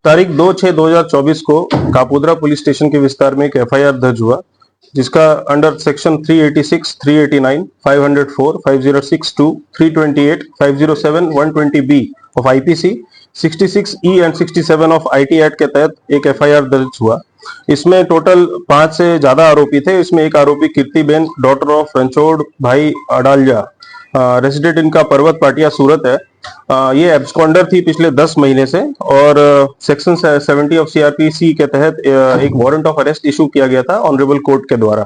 तारीख 2/6/2024 को Kapodra police station के विस्तार में एक एफआईआर दर्ज हुआ, जिसका under section 386, 389, 504, 5062, 328, 507, 120B of IPC, 66E and 67 of IT act के तहत एक एफआईआर दर्ज हुआ। इसमें टोटल 5 से ज्यादा आरोपी थे। इसमें एक आरोपी कीर्तिबेन डॉटर ऑफ रणछोड़ भाई अडालजा, रेसिडेंट इनका पर्वत पाटिया सूरत है। ये एब्सकॉन्डर थी पिछले 10 महीने से और सेक्शन 70 ऑफ सीआरपीसी के तहत एक वारंट ऑफ अरेस्ट इशू किया गया था ऑनरेबल कोर्ट के द्वारा।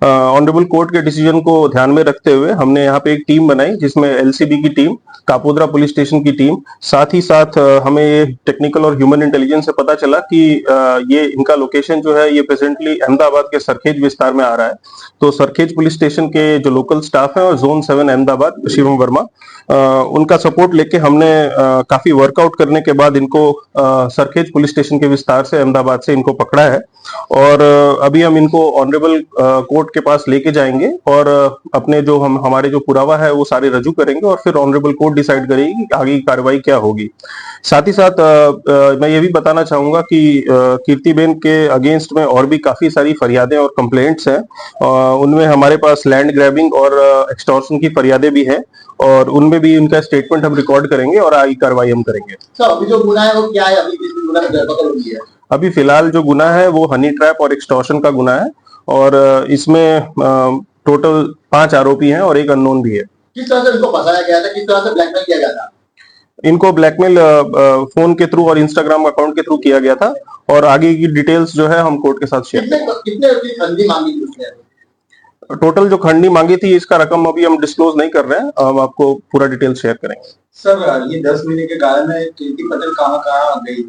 ऑनरेबल कोर्ट के डिसीजन को ध्यान में रखते हुए हमने यहाँ पे एक टीम बनाई, जिसमें एलसीबी की टीम, कापोद्रा पुलिस स्टेशन की टीम, साथ ही साथ हमें ये टेक्निकल और ह्यूमन इंटेलिजेंस से पता चला कि ये इनका लोकेशन जो है ये प्रेजेंटली अहमदाबाद के सरखेज विस्तार में आ रहा है। तो सरखेज पुलिस स्टेशन के जो लोकल स्टाफ है और जोन 7 अहमदाबाद शिवम वर्मा, उनका सपोर्ट लेके हमने काफी वर्कआउट करने के बाद इनको सरखेज पुलिस स्टेशन के विस्तार से अहमदाबाद से इनको पकड़ा है और अभी हम इनको ऑनरेबल कोर्ट के पास लेके जाएंगे और अपने जो हमारे जो पुरावा है वो सारे रजू करेंगे और फिर ऑनरेबल कोर्ट डिसाइड करेगी कि आगे की कार्रवाई क्या होगी। साथ ही साथ मैं ये भी बताना चाहूंगा कि कीर्तिबेन के अगेंस्ट में और भी काफी सारी फरियादें और कंप्लेंट्स हैं। उनमें हमारे पास लैंड ग्रैबिंग और एक्सटॉर्शन की फरियादें भी हैं और उनमें भी उनका स्टेटमेंट हम रिकॉर्ड करेंगे और आगे कार्रवाई हम करेंगे। सर, अभी जो गुना है वो क्या है? अभी किस गुना में धरपकड़ हुई है? अभी फिलहाल जो गुना है वो हनी ट्रैप और एक्सटॉर्शन का गुना है और इसमें टोटल 5 आरोपी हैं और एक अननोन भी है। किस तरह से इनको फंसाया गया था? किस तरह से ब्लैकमेल किया गया था? इनको ब्लैकमेल फोन के थ्रू और इंस्टाग्राम अकाउंट के थ्रू किया गया था और आगे की डिटेल्स जो है हम कोर्ट के साथ शेयर करेंगे। कितने फंडी मांगी थी उसने? टोटल जो खंडी मांगी थी इसका रकम अभी हम डिस्क्लोज नहीं कर रहे हैं, हम आपको पूरा डिटेल शेयर करेंगे। सर, ये 10 महीने के कारण में कीर्ति पटेल कहाँ कहाँ गई?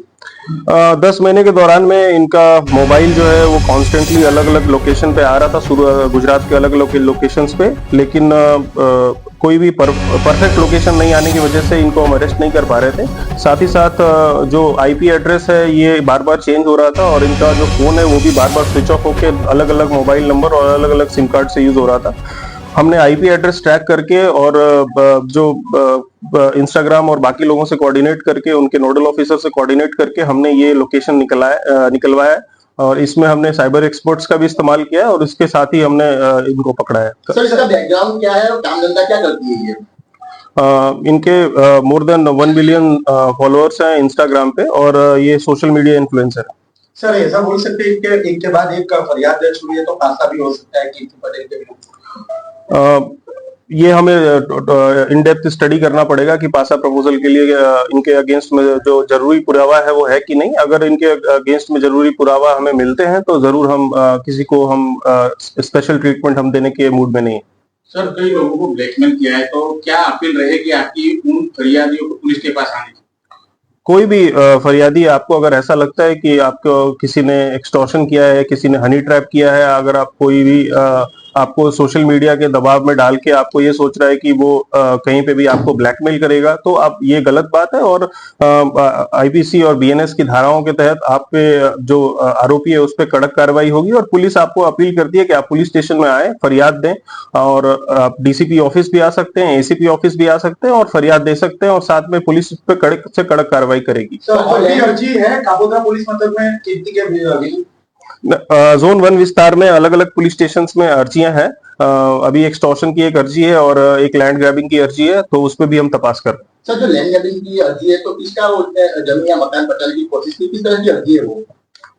10 महीने के दौरान में इनका मोबाइल जो है वो कॉन्स्टेंटली अलग अलग लोकेशन पे आ रहा था, गुजरात के अलग अलग लोकेशंस पे, लेकिन कोई भी परफेक्ट लोकेशन नहीं आने की वजह से इनको हम अरेस्ट नहीं कर पा रहे थे। साथ ही साथ जो आईपी एड्रेस है ये बार बार चेंज हो रहा था और इनका जो फोन है वो भी बार बार स्विच ऑफ होकर अलग अलग मोबाइल नंबर और अलग अलग सिम कार्ड से यूज हो रहा था। हमने आईपी एड्रेस ट्रैक करके और जो इंस्टाग्राम और बाकी लोगों से कोऑर्डिनेट करके, उनके नोडल ऑफिसर से कोऑर्डिनेट करके हमने ये लोकेशन निकलवाया है और इसमें हमने साइबर एक्सपर्ट्स का भी इस्तेमाल किया है और इसके साथ ही हमने इनको पकड़ा है। सर, इसका बैकग्राउंड क्या है और काम धंधा क्या करती है ये? इनके मोर देन 1 बिलियन फॉलोअर्स हैं इंस्टाग्राम पे और ये सोशल मीडिया इन्फ्लुएंसर है। सर, ऐसा बोल सकते हैं कि एक के बाद एक फरियाद दर्ज हुई है तो फांसा भी हो सकता है कीर्ति पटेल के विरुद्ध? ये हमें इन डेप्थ स्टडी करना पड़ेगा कि पासा प्रपोजल के लिए इनके अगेंस्ट में जो जरूरी पुरावा है वो है कि नहीं। अगर इनके अगेंस्ट में जरूरी पुरावा हमें मिलते हैं तो जरूर हम किसी को हम स्पेशल ट्रीटमेंट हम देने के मूड में नहीं है। सर, कई लोगों को ब्लैकमेल किया है, तो क्या अपील रहेगी आपकी उन फरियादियों को पुलिस के पास आने की? कोई भी फरियादी, आपको अगर ऐसा लगता है कि आपको किसी ने एक्सटॉर्शन किया है, किसी ने हनी ट्रैप किया है, अगर आप कोई भी आपको सोशल मीडिया के दबाव में डाल के आपको ये सोच रहा है कि वो कहीं पे भी आपको ब्लैकमेल करेगा, तो आप ये गलत बात है और आईपीसी और बीएनएस की धाराओं के तहत आप पे जो आरोपी है उस पर कड़क कार्रवाई होगी और पुलिस आपको अपील करती है कि आप पुलिस स्टेशन में आए, फरियाद दें और आप डीसीपी ऑफिस भी आ सकते हैं, एसीपी ऑफिस भी आ सकते हैं और फरियाद दे सकते हैं और साथ में पुलिस पे कड़क से कड़क कार्रवाई करेगी। अर्जी है कापोद्रा पुलिस मतलब में कीर्ति के जोन 1 विस्तार में अलग अलग पुलिस स्टेशंस में अर्जियां हैं। अभी एक्सटॉर्शन की एक अर्जी है और एक लैंड ग्रैबिंग की अर्जी है, तो उसमें भी हम तपास कर रहे हैं। सर, जो लैंड ग्रैबिंग की अर्जी है तो किसका जमीन या मकान पटाने की कोशिश की? किस तरह की अर्जी है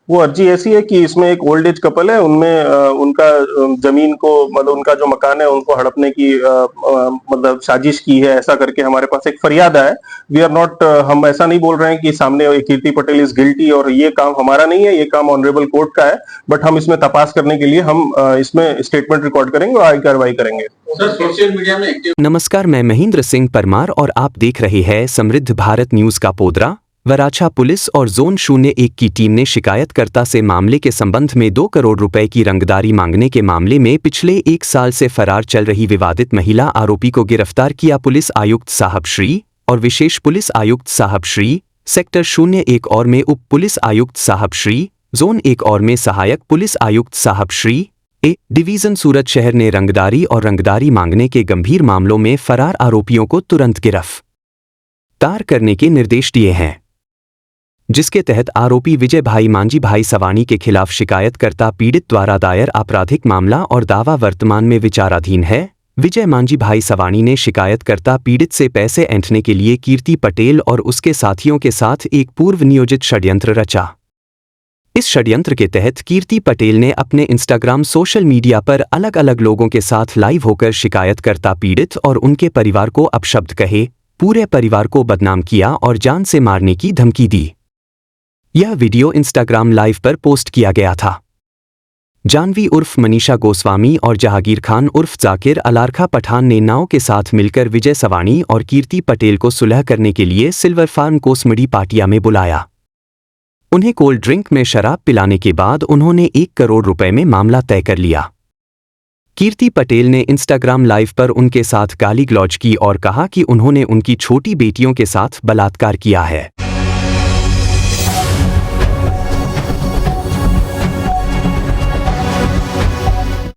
वो अर्जी ऐसी है कि इसमें एक ओल्ड एज कपल है, उनमें उनका जमीन को, मतलब उनका जो मकान है उनको हड़पने की मतलब साजिश की है, ऐसा करके हमारे पास एक फरियाद है। वी आर नॉट, हम ऐसा नहीं बोल रहे हैं कि सामने कीर्ति पटेल इज गिल्टी और ये काम हमारा नहीं है, ये काम ऑनरेबल कोर्ट का है, बट हम इसमें तपास करने के लिए हम इसमें स्टेटमेंट रिकॉर्ड करेंगे और आगे कार्रवाई करेंगे। सर, सोशल मीडिया में एक्टिव। नमस्कार, मैं महेंद्र सिंह परमार और आप देख रहे हैं समृद्ध भारत न्यूज। कापोद्रा वराछा पुलिस और जोन 01 की टीम ने शिकायतकर्ता से मामले के संबंध में 2 करोड़ रुपए की रंगदारी मांगने के मामले में पिछले 1 साल से फरार चल रही विवादित महिला आरोपी को गिरफ्तार किया। पुलिस आयुक्त साहब श्री और विशेष पुलिस आयुक्त साहब श्री, सेक्टर 01 और में उप पुलिस आयुक्त साहब श्री, जोन 1 और में सहायक पुलिस आयुक्त साहब श्री ए डिवीजन सूरत शहर ने रंगदारी और रंगदारी मांगने के गंभीर मामलों में फरार आरोपियों को तुरंत गिरफ्तार करने के निर्देश दिए हैं। जिसके तहत आरोपी विजय भाई मांझी भाई सवानी के खिलाफ शिकायतकर्ता पीड़ित द्वारा दायर आपराधिक मामला और दावा वर्तमान में विचाराधीन है। विजय मांझी भाई सवानी ने शिकायतकर्ता पीड़ित से पैसे ऐंठने के लिए कीर्ति पटेल और उसके साथियों के साथ एक पूर्व नियोजित षड्यंत्र रचा। इस षड्यंत्र के तहत कीर्ति पटेल ने अपने इंस्टाग्राम सोशल मीडिया पर अलग अलग लोगों के साथ लाइव होकर शिकायतकर्ता पीड़ित और उनके परिवार को अपशब्द कहे, पूरे परिवार को बदनाम किया और जान से मारने की धमकी दी। यह वीडियो इंस्टाग्राम लाइव पर पोस्ट किया गया था। जानवी उर्फ मनीषा गोस्वामी और जहांगीर खान उर्फ जाकिर अलारखा पठान ने नाव के साथ मिलकर विजय सवानी और कीर्ति पटेल को सुलह करने के लिए सिल्वर फार्म कोसमड़ी पाटिया में बुलाया। उन्हें कोल्ड ड्रिंक में शराब पिलाने के बाद उन्होंने 1 करोड़ रुपए में मामला तय कर लिया। कीर्ति पटेल ने इंस्टाग्राम लाइव पर उनके साथ गाली गलौज की और कहा कि उन्होंने उनकी छोटी बेटियों के साथ बलात्कार किया है।